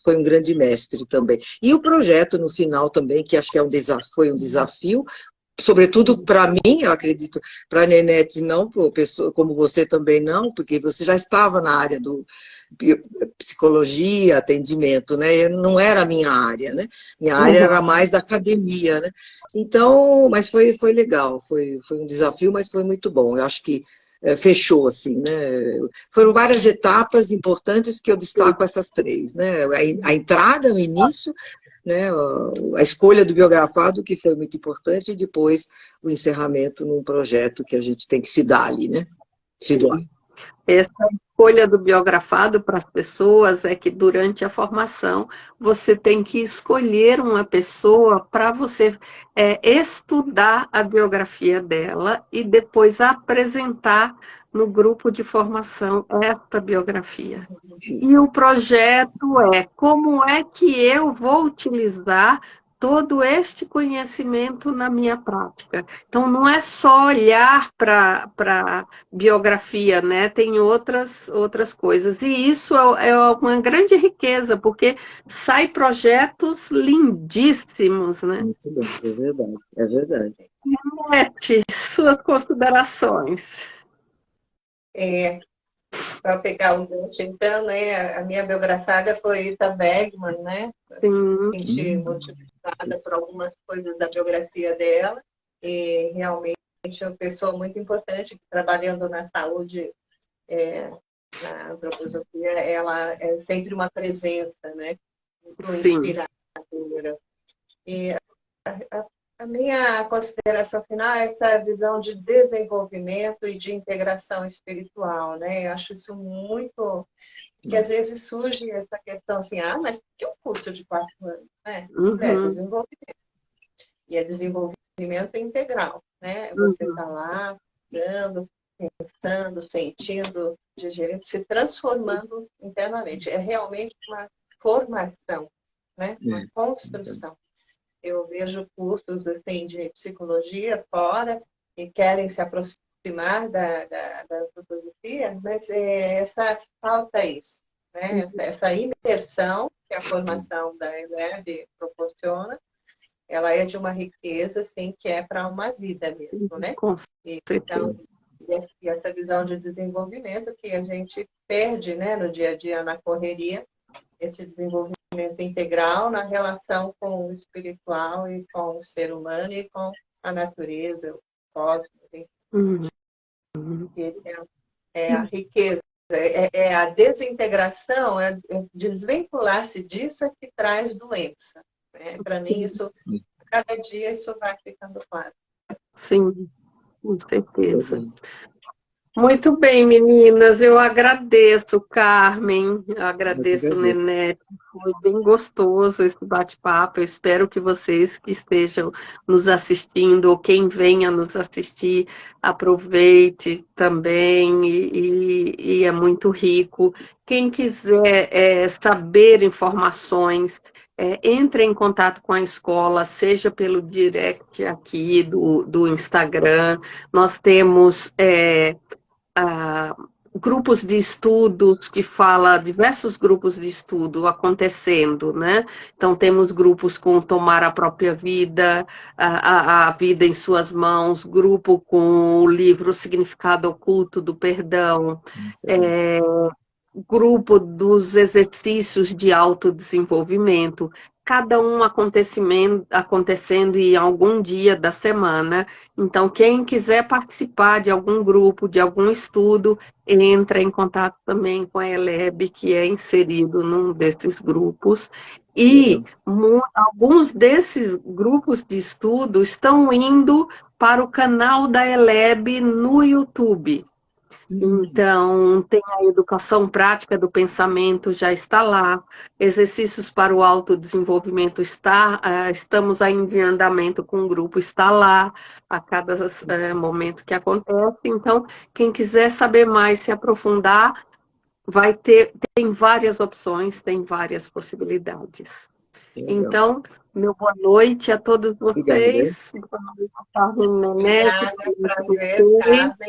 foi um grande mestre também. E o projeto no final também, que acho que foi um desafio, sobretudo para mim, eu acredito, para a Nenete não, como você também não, porque você já estava na área do psicologia, atendimento, né? Não era a minha área, né? Minha área era mais da academia, né? Então, mas foi legal, foi um desafio, mas foi muito bom. Eu acho que fechou, assim, né? Foram várias etapas importantes que eu destaco essas três, né? A entrada, o início, né, a escolha do biografado, que foi muito importante, e depois o encerramento num projeto que a gente tem que se dar ali, né? Se doar. Essa escolha do biografado para as pessoas é que durante a formação você tem que escolher uma pessoa para você estudar a biografia dela e depois apresentar no grupo de formação esta biografia. E o projeto é como é que eu vou utilizar todo este conhecimento na minha prática. Então, não é só olhar para a biografia, né? Tem outras coisas. E isso é uma grande riqueza, porque sai projetos lindíssimos, né? Muito bem, é verdade, é verdade. Nenete, suas considerações. Para pegar o gancho, então, né, a minha biografada foi Rita Bergman, né? Sim. Senti motivada por algumas coisas da biografia dela, e realmente é uma pessoa muito importante, trabalhando na saúde, na antroposofia, ela é sempre uma presença, né? Muito inspiradora. E a minha consideração final é essa visão de desenvolvimento e de integração espiritual, né? Eu acho isso muito... Porque às vezes surge essa questão assim, mas por que um curso de 4 anos? Né? É desenvolvimento. E é desenvolvimento integral, né? Você está lá, estudando, pensando, sentindo, digerindo, se transformando internamente. É realmente uma formação, né? Uma construção. Eu vejo cursos assim, de psicologia fora que querem se aproximar da antropologia, mas falta isso, né? Essa imersão que a formação da ELEB proporciona, ela é de uma riqueza assim, que é para uma vida mesmo, né? Então, e essa visão de desenvolvimento que a gente perde, né, no dia a dia, na correria, esse desenvolvimento integral na relação com o espiritual e com o ser humano e com a natureza, cosmos, Uhum. é a riqueza, é a desintegração, é desvincular-se disso é que traz doença. Né? Para mim, isso, cada dia isso vai ficando claro. Sim, com certeza. Muito bem, meninas, eu agradeço, Carmen, eu agradeço, Nenete, foi bem gostoso esse bate-papo, eu espero que vocês que estejam nos assistindo, ou quem venha nos assistir, aproveite também, e é muito rico. Quem quiser saber informações, entre em contato com a escola, seja pelo direct aqui do Instagram, nós temos... grupos de estudos que fala diversos grupos de estudo acontecendo, né? Então temos grupos com tomar a própria vida, a vida em suas mãos, grupo com o livro O Significado Oculto do Perdão, grupo dos exercícios de autodesenvolvimento, cada um acontecendo em algum dia da semana. Então, quem quiser participar de algum grupo, de algum estudo, entra em contato também com a ELEB, que é inserido num desses grupos. E alguns desses grupos de estudo estão indo para o canal da ELEB no YouTube. Então, tem a educação prática do pensamento, já está lá. Exercícios para o autodesenvolvimento estamos ainda em andamento com o grupo, está lá a cada momento que acontece. Então, quem quiser saber mais, se aprofundar, tem várias opções, tem várias possibilidades. Então, meu boa noite a todos vocês. Boa noite, Carmen, Nenete.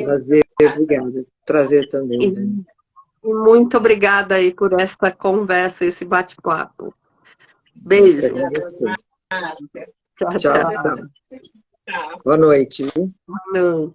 Prazer, obrigada. Prazer também. E muito obrigada aí por esta conversa, esse bate-papo. Beijo. Tchau. Boa noite. Boa noite.